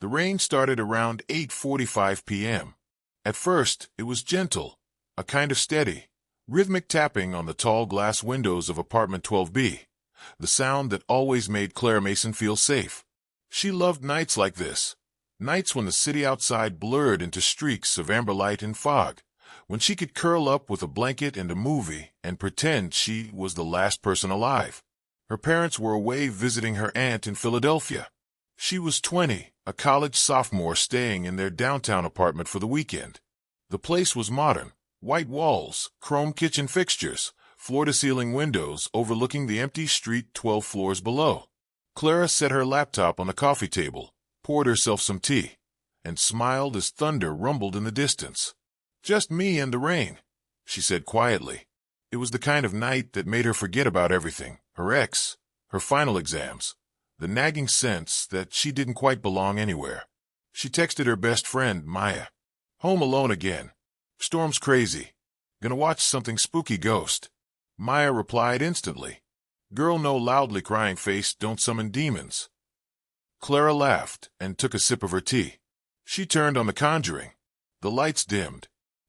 The rain started around 8:45 p.m. At first, it was gentle, a kind of steady, rhythmic tapping on the tall glass windows of apartment 12B, the sound that always made Clara Mason feel safe. She loved nights like this, nights when the city outside blurred into streaks of amber light and fog, when she could curl up with a blanket and a movie and pretend she was the last person alive. Her parents were away visiting her aunt in Philadelphia. She was 20, a college sophomore staying in their downtown apartment for the weekend. The place was modern, white walls, chrome kitchen fixtures, floor-to-ceiling windows overlooking the empty street 12 floors below. Clara set her laptop on the coffee table, poured herself some tea, and smiled as thunder rumbled in the distance. "Just me and the rain," she said quietly. It was the kind of night that made her forget about everything, her ex, her final exams, the nagging sense that she didn't quite belong anywhere. She texted her best friend, Maya. "Home alone again. Storm's crazy. Gonna watch something spooky ghost." Maya replied instantly. "Girl, no loudly crying face don't summon demons." Clara laughed and took a sip of her tea. She turned on The Conjuring. The lights dimmed.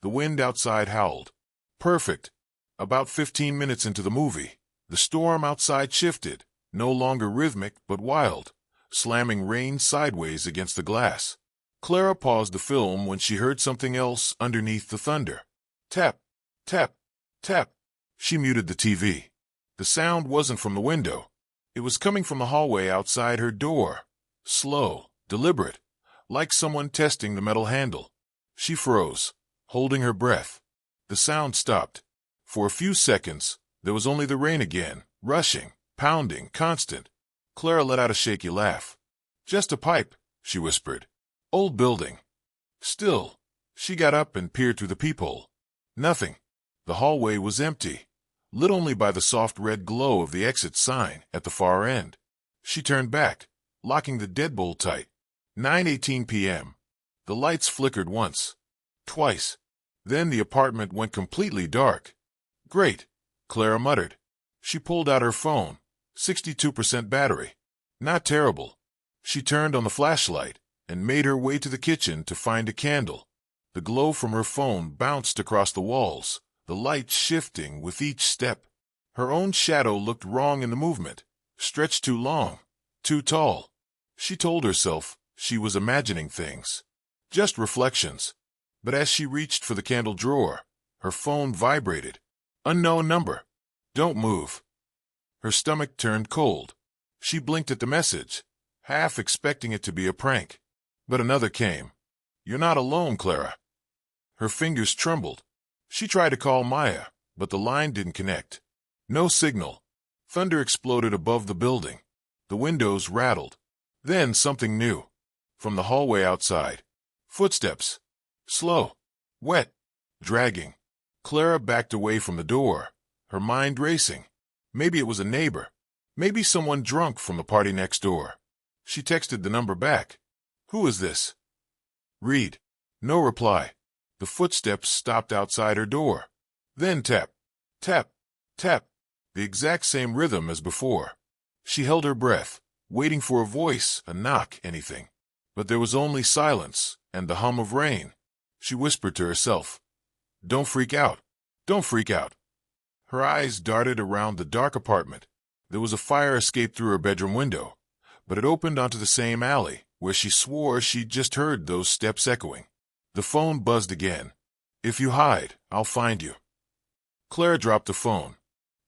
The wind outside howled. Perfect. About 15 minutes into the movie, the storm outside shifted, no longer rhythmic but wild, slamming rain sideways against the glass. Clara paused the film when she heard something else underneath the thunder. Tap, tap, tap. She muted the TV. The sound wasn't from the window. It was coming from the hallway outside her door. Slow, deliberate, like someone testing the metal handle. She froze, holding her breath. The sound stopped. For a few seconds, there was only the rain again, rushing, pounding, constant. Clara let out a shaky laugh. "Just a pipe," she whispered. "Old building." Still, she got up and peered through the peephole. Nothing. The hallway was empty, lit only by the soft red glow of the exit sign at the far end. She turned back, locking the deadbolt tight. 9:18 p.m. The lights flickered once, twice. Then the apartment went completely dark. "Great," Clara muttered. She pulled out her phone, 62% battery. Not terrible. She turned on the flashlight and made her way to the kitchen to find a candle. The glow from her phone bounced across the walls, the light shifting with each step. Her own shadow looked wrong in the movement, stretched too long, too tall. She told herself she was imagining things. Just reflections. But as she reached for the candle drawer, her phone vibrated. Unknown number. "Don't move." Her stomach turned cold. She blinked at the message, half expecting it to be a prank. But another came. "You're not alone, Clara." Her fingers trembled. She tried to call Maya, but the line didn't connect. No signal. Thunder exploded above the building. The windows rattled. Then something new. From the hallway outside. Footsteps. Slow. Wet. Dragging. Clara backed away from the door, her mind racing. Maybe it was a neighbor. Maybe someone drunk from the party next door. She texted the number back. "Who is this?" "Read." No reply. The footsteps stopped outside her door. Then tap, tap, tap, the exact same rhythm as before. She held her breath, waiting for a voice, a knock, anything. But there was only silence and the hum of rain. She whispered to herself, "Don't freak out. Don't freak out." Her eyes darted around the dark apartment. There was a fire escape through her bedroom window, but it opened onto the same alley where she swore she'd just heard those steps echoing. The phone buzzed again. "If you hide, I'll find you." Clara dropped the phone.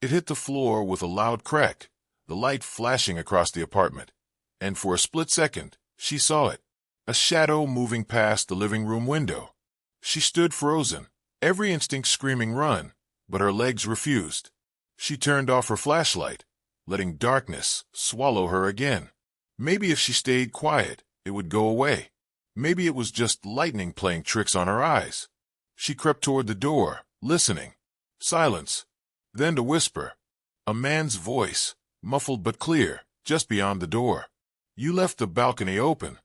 It hit the floor with a loud crack, the light flashing across the apartment. And for a split second, she saw it, a shadow moving past the living room window. She stood frozen, every instinct screaming run, but her legs refused. She turned off her flashlight, letting darkness swallow her again. Maybe if she stayed quiet, it would go away. Maybe it was just lightning playing tricks on her eyes. She crept toward the door, listening. Silence. Then a whisper. A man's voice, muffled but clear, just beyond the door. "You left the balcony open."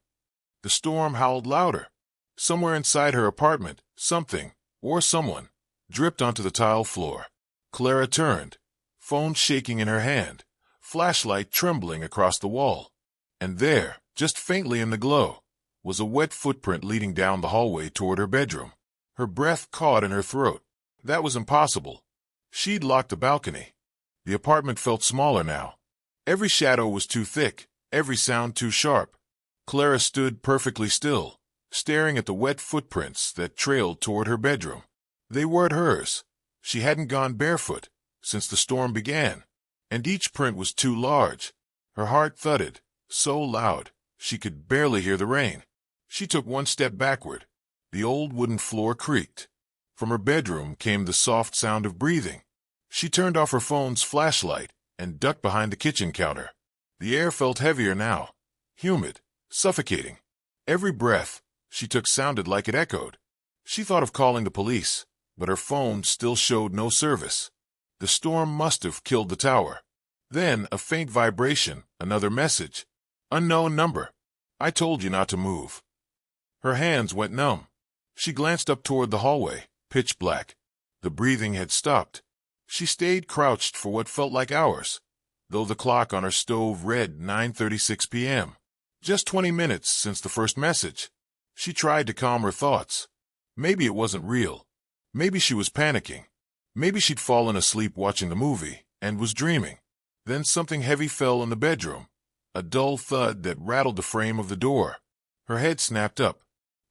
The storm howled louder. Somewhere inside her apartment, something, or someone, dripped onto the tile floor. Clara turned, phone shaking in her hand, flashlight trembling across the wall. And there, just faintly in the glow, was a wet footprint leading down the hallway toward her bedroom. Her breath caught in her throat. That was impossible. She'd locked the balcony. The apartment felt smaller now. Every shadow was too thick, every sound too sharp. Clara stood perfectly still, staring at the wet footprints that trailed toward her bedroom. They weren't hers. She hadn't gone barefoot since the storm began, and each print was too large. Her heart thudded, so loud she could barely hear the rain. She took one step backward. The old wooden floor creaked. From her bedroom came the soft sound of breathing. She turned off her phone's flashlight and ducked behind the kitchen counter. The air felt heavier now, humid, suffocating. Every breath she took sounded like it echoed. She thought of calling the police, but her phone still showed no service. The storm must have killed the tower. Then a faint vibration, another message. Unknown number. I told you not to move. Her hands went numb. She glanced up toward the hallway, pitch black. The breathing had stopped. She stayed crouched for what felt like hours, though the clock on her stove read 9:36 p.m. Just 20 minutes since the first message. She tried to calm her thoughts. Maybe it wasn't real. Maybe she was panicking. Maybe she'd fallen asleep watching the movie and was dreaming. Then something heavy fell in the bedroom, a dull thud that rattled the frame of the door. Her head snapped up.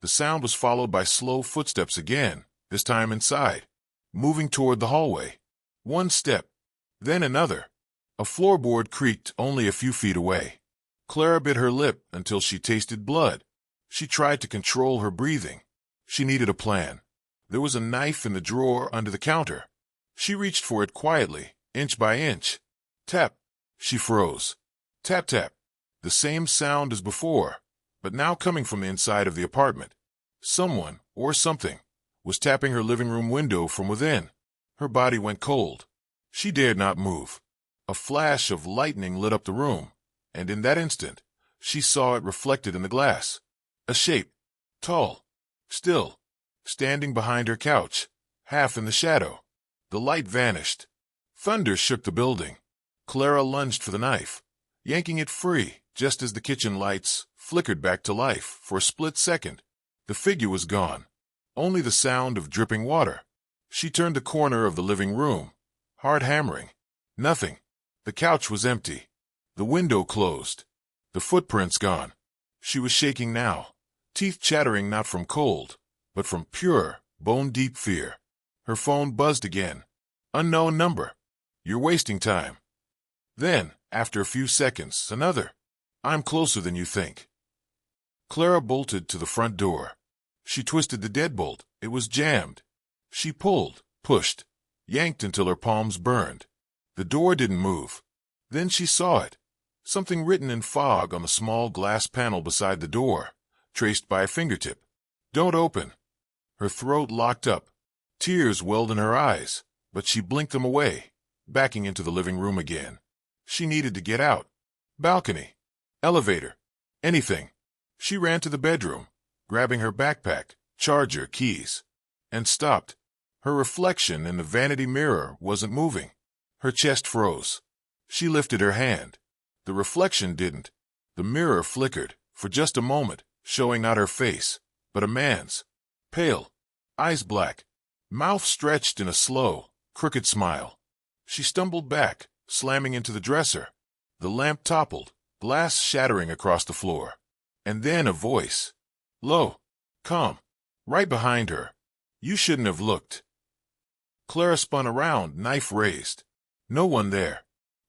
The sound was followed by slow footsteps again, this time inside, moving toward the hallway. One step, then another. A floorboard creaked only a few feet away. Clara bit her lip until she tasted blood. She tried to control her breathing. She needed a plan. There was a knife in the drawer under the counter. She reached for it quietly, inch by inch. Tap. She froze. Tap, tap. The same sound as before, but now coming from the inside of the apartment. Someone, or something, was tapping her living room window from within. Her body went cold. She dared not move. A flash of lightning lit up the room, and in that instant, she saw it reflected in the glass. A shape, tall, still, standing behind her couch, half in the shadow. The light vanished. Thunder shook the building. Clara lunged for the knife, yanking it free just as the kitchen lights flickered back to life for a split second. The figure was gone. Only the sound of dripping water. She turned the corner of the living room, hard hammering. Nothing. The couch was empty. The window closed. The footprints gone. She was shaking now, teeth chattering not from cold, but from pure, bone-deep fear. Her phone buzzed again. Unknown number. You're wasting time. Then, after a few seconds, another. I'm closer than you think. Clara bolted to the front door. She twisted the deadbolt. It was jammed. She pulled, pushed, yanked until her palms burned. The door didn't move. Then she saw it. Something written in fog on the small glass panel beside the door, traced by a fingertip. Don't open. Her throat locked up. Tears welled in her eyes, but she blinked them away, backing into the living room again. She needed to get out. Balcony. Elevator. Anything. She ran to the bedroom, grabbing her backpack, charger, keys, and stopped. Her reflection in the vanity mirror wasn't moving. Her chest froze. She lifted her hand. The reflection didn't. The mirror flickered, for just a moment, showing not her face, but a man's. Pale. Eyes black. Mouth stretched in a slow, crooked smile. She stumbled back, slamming into the dresser. The lamp toppled, glass shattering across the floor. And then a voice. Low. Calm. Right behind her. You shouldn't have looked. Clara spun around, knife raised. No one there.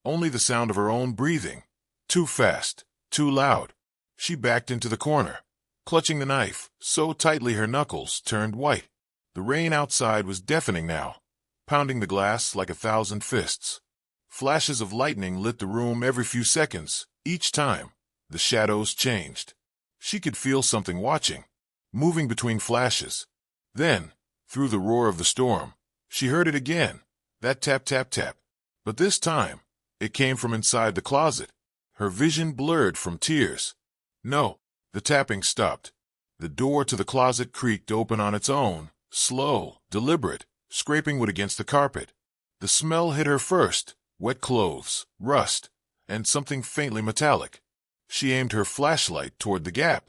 Only the sound of her own breathing. Too fast, too loud. She backed into the corner, clutching the knife so tightly her knuckles turned white. The rain outside was deafening now, pounding the glass like 1,000 fists. Flashes of lightning lit the room every few seconds. Each time, the shadows changed. She could feel something watching, moving between flashes. Then, through the roar of the storm, she heard it again, that tap, tap, tap. But this time, it came from inside the closet. Her vision blurred from tears. No, the tapping stopped. The door to the closet creaked open on its own, slow, deliberate, scraping wood against the carpet. The smell hit her first, wet clothes, rust, and something faintly metallic. She aimed her flashlight toward the gap.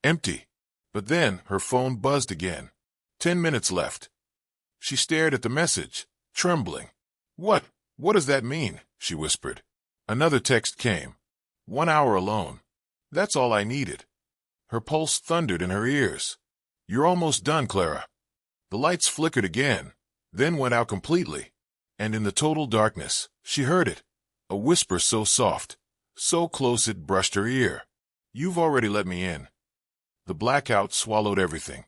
Empty. But then her phone buzzed again. 10 minutes left. She stared at the message, trembling. What? What does that mean? She whispered. Another text came. 1 hour alone. That's all I needed. Her pulse thundered in her ears. You're almost done, Clara. The lights flickered again, then went out completely. And in the total darkness, she heard it. A whisper so soft, so close it brushed her ear. You've already let me in. The blackout swallowed everything.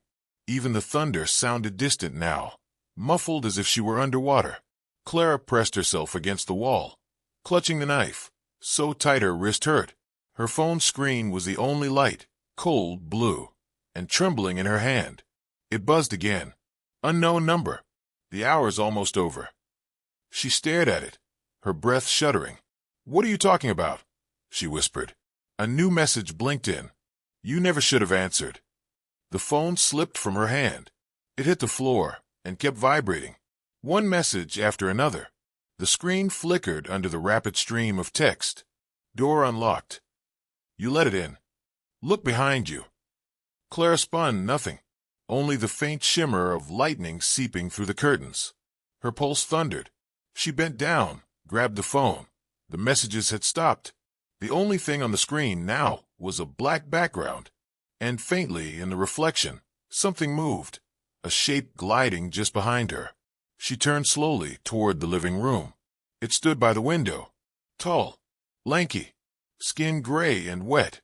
Even the thunder sounded distant now, muffled as if she were underwater. Clara pressed herself against the wall, clutching the knife, so tight her wrist hurt. Her phone screen was the only light, cold blue, and trembling in her hand. It buzzed again. Unknown number. The hour's almost over. She stared at it, her breath shuddering. What are you talking about? She whispered. A new message blinked in. You never should have answered. The phone slipped from her hand. It hit the floor and kept vibrating. One message after another. The screen flickered under the rapid stream of text. Door unlocked. You let it in. Look behind you. Clara spun, nothing. Only the faint shimmer of lightning seeping through the curtains. Her pulse thundered. She bent down, grabbed the phone. The messages had stopped. The only thing on the screen now was a black background. And faintly, in the reflection, something moved, a shape gliding just behind her. She turned slowly toward the living room. It stood by the window, tall, lanky, skin gray and wet,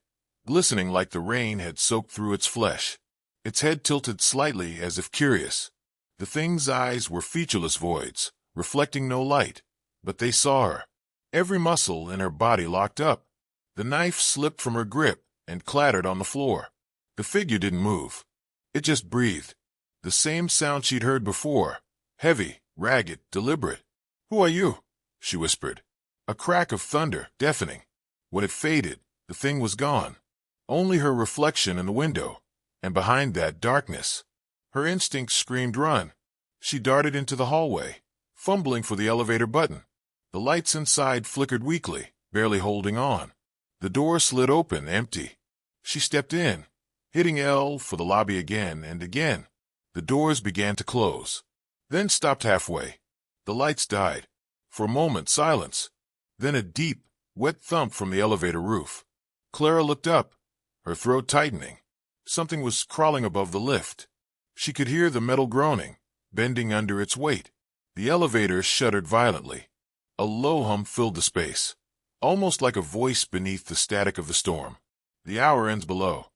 glistening like the rain had soaked through its flesh. Its head tilted slightly as if curious. The thing's eyes were featureless voids, reflecting no light, but they saw her. Every muscle in her body locked up. The knife slipped from her grip and clattered on the floor. The figure didn't move. It just breathed. The same sound she'd heard before, heavy, ragged, deliberate. Who are you? She whispered. A crack of thunder, deafening. When it faded, the thing was gone. Only her reflection in the window. And behind that, darkness. Her instinct screamed run. She darted into the hallway, fumbling for the elevator button. The lights inside flickered weakly, barely holding on. The door slid open, empty. She stepped in, hitting L for the lobby again and again. The doors began to close, then stopped halfway. The lights died. For a moment, silence. Then a deep, wet thump from the elevator roof. Clara looked up, her throat tightening. Something was crawling above the lift. She could hear the metal groaning, bending under its weight. The elevator shuddered violently. A low hum filled the space, almost like a voice beneath the static of the storm. The hour ends below.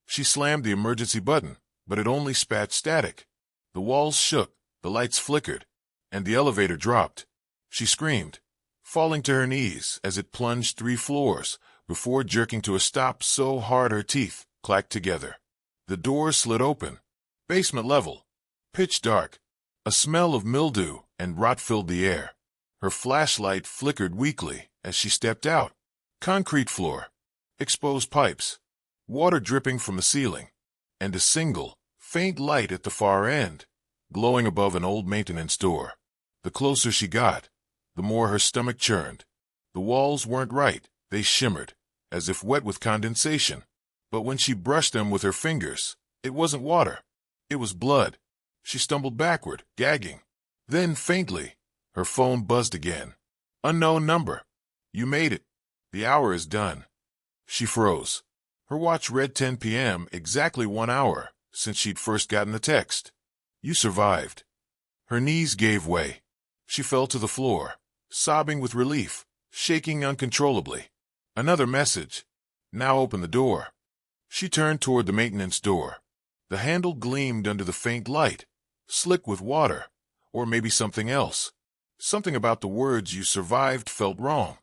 She slammed the emergency button, but it only spat static. The walls shook, the lights flickered, and the elevator dropped. She screamed, falling to her knees as it plunged 3 floors, before jerking to a stop so hard her teeth clacked together. The door slid open. Basement level. Pitch dark. A smell of mildew and rot filled the air. Her flashlight flickered weakly as she stepped out. Concrete floor. Exposed pipes. Water dripping from the ceiling. And a single, faint light at the far end, glowing above an old maintenance door. The closer she got, the more her stomach churned. The walls weren't right. They shimmered, as if wet with condensation. But when she brushed them with her fingers, it wasn't water. It was blood. She stumbled backward, gagging. Then, faintly, her phone buzzed again. Unknown number. You made it. The hour is done. She froze. Her watch read 10 p.m., exactly 1 hour since she'd first gotten the text. You survived. Her knees gave way. She fell to the floor, sobbing with relief, shaking uncontrollably. Another message. Now open the door. She turned toward the maintenance door. The handle gleamed under the faint light, slick with water, or maybe something else. Something about the words "you survived" felt wrong,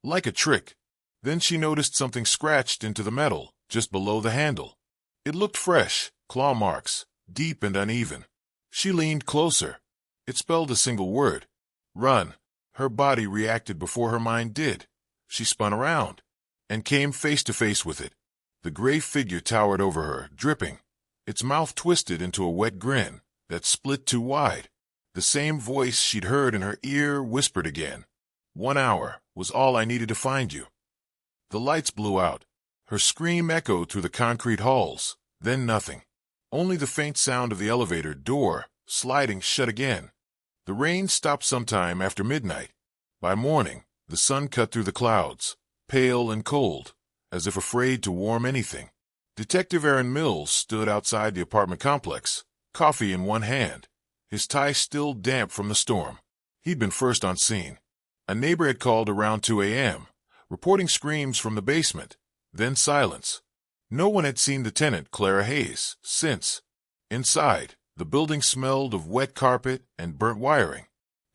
like a trick. Then she noticed something scratched into the metal, just below the handle. It looked fresh, claw marks, deep and uneven. She leaned closer. It spelled a single word. Run. Her body reacted before her mind did. She spun around, and came face to face with it. The gray figure towered over her, dripping. Its mouth twisted into a wet grin that split too wide. The same voice she'd heard in her ear whispered again. 1 hour was all I needed to find you. The lights blew out. Her scream echoed through the concrete halls, Then nothing. Only the faint sound of the elevator door sliding shut again. The rain stopped sometime after midnight. By morning, the sun cut through the clouds, pale and cold, as if afraid to warm anything. Detective Aaron Mills stood outside the apartment complex, coffee in one hand, his tie still damp from the storm. He'd been first on scene. A neighbor had called around 2 a.m., reporting screams from the basement, then silence. No one had seen the tenant, Clara Hayes, since. Inside, the building smelled of wet carpet and burnt wiring.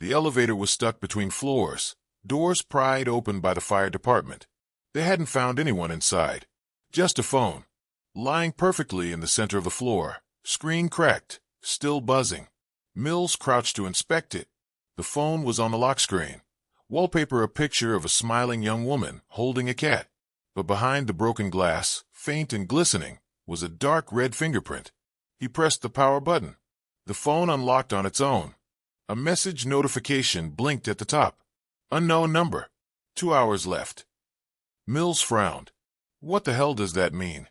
The elevator was stuck between floors, doors pried open by the fire department. They hadn't found anyone inside. Just a phone, lying perfectly in the center of the floor, screen cracked, still buzzing. Mills crouched to inspect it. The phone was on the lock screen. Wallpaper a picture of a smiling young woman holding a cat. But behind the broken glass, faint and glistening, was a dark red fingerprint. He pressed the power button. The phone unlocked on its own. A message notification blinked at the top. Unknown number. 2 hours left. Mills frowned. What the hell does that mean?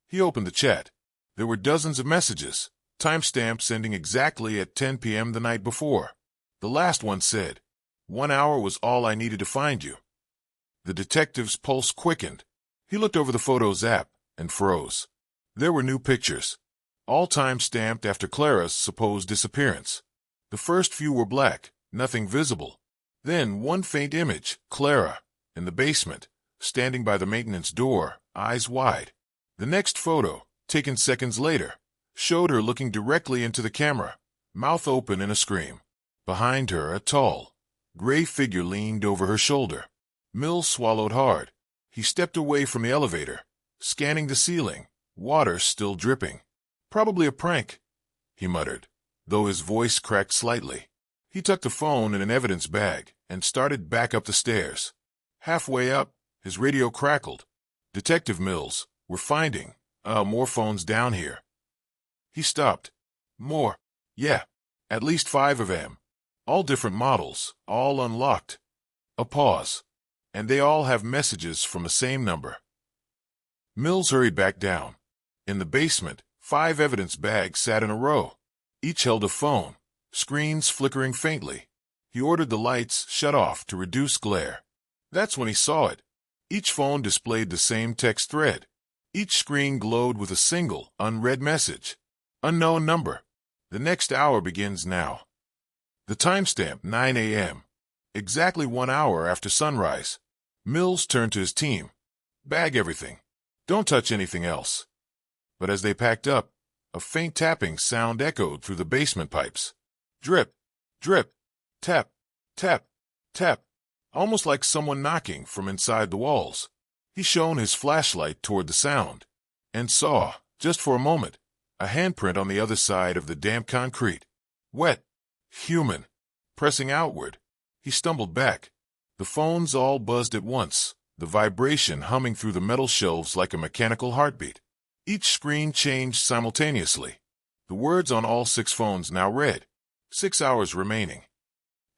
He opened the chat. There were dozens of messages, timestamps ending exactly at 10 p.m. the night before. The last one said, 1 hour was all I needed to find you. The detective's pulse quickened. He looked over the Photos app and froze. There were new pictures, all time-stamped after Clara's supposed disappearance. The first few were black, nothing visible. Then one faint image, Clara, in the basement, standing by the maintenance door, eyes wide. The next photo, taken seconds later, showed her looking directly into the camera, mouth open in a scream. Behind her, a tall, gray figure leaned over her shoulder. Mills swallowed hard. He stepped away from the elevator, scanning the ceiling, water still dripping. Probably a prank, he muttered, though his voice cracked slightly. He tucked the phone in an evidence bag and started back up the stairs. Halfway up, his radio crackled. Detective Mills, we're finding, more phones down here. He stopped. More. Yeah, at least 5 of them. All different models, all unlocked. A pause. And they all have messages from the same number. Mills hurried back down. In the basement, 5 evidence bags sat in a row. Each held a phone, screens flickering faintly. He ordered the lights shut off to reduce glare. That's when he saw it. Each phone displayed the same text thread. Each screen glowed with a single, unread message. Unknown number. The next hour begins now. The timestamp, 9 a.m. Exactly 1 hour after sunrise. Mills turned to his team. Bag everything. Don't touch anything else. But as they packed up, a faint tapping sound echoed through the basement pipes. Drip, drip, tap, tap, tap, almost like someone knocking from inside the walls. He shone his flashlight toward the sound and saw, just for a moment, a handprint on the other side of the damp concrete. Wet, human, pressing outward. He stumbled back. The phones all buzzed at once, the vibration humming through the metal shelves like a mechanical heartbeat. Each screen changed simultaneously. The words on all 6 phones now read, 6 hours remaining.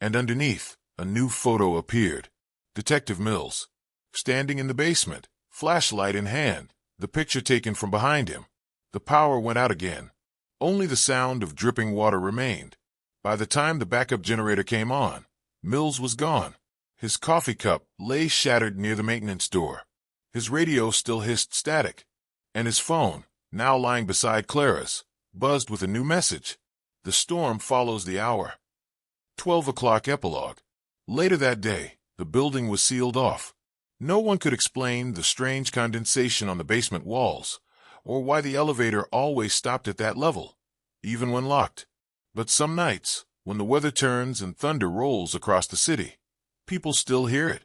And underneath, a new photo appeared. Detective Mills, standing in the basement, flashlight in hand, the picture taken from behind him. The power went out again. Only the sound of dripping water remained. By the time the backup generator came on, Mills was gone. His coffee cup lay shattered near the maintenance door. His radio still hissed static. And his phone, now lying beside Clara's, buzzed with a new message. The storm follows the hour. 12 o'clock epilogue. Later that day, the building was sealed off. No one could explain the strange condensation on the basement walls, or why the elevator always stopped at that level, even when locked. But some nights, when the weather turns and thunder rolls across the city, people still hear it.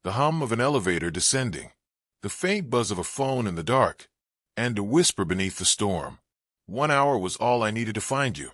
The hum of an elevator descending, the faint buzz of a phone in the dark, and a whisper beneath the storm. 1 hour was all I needed to find you.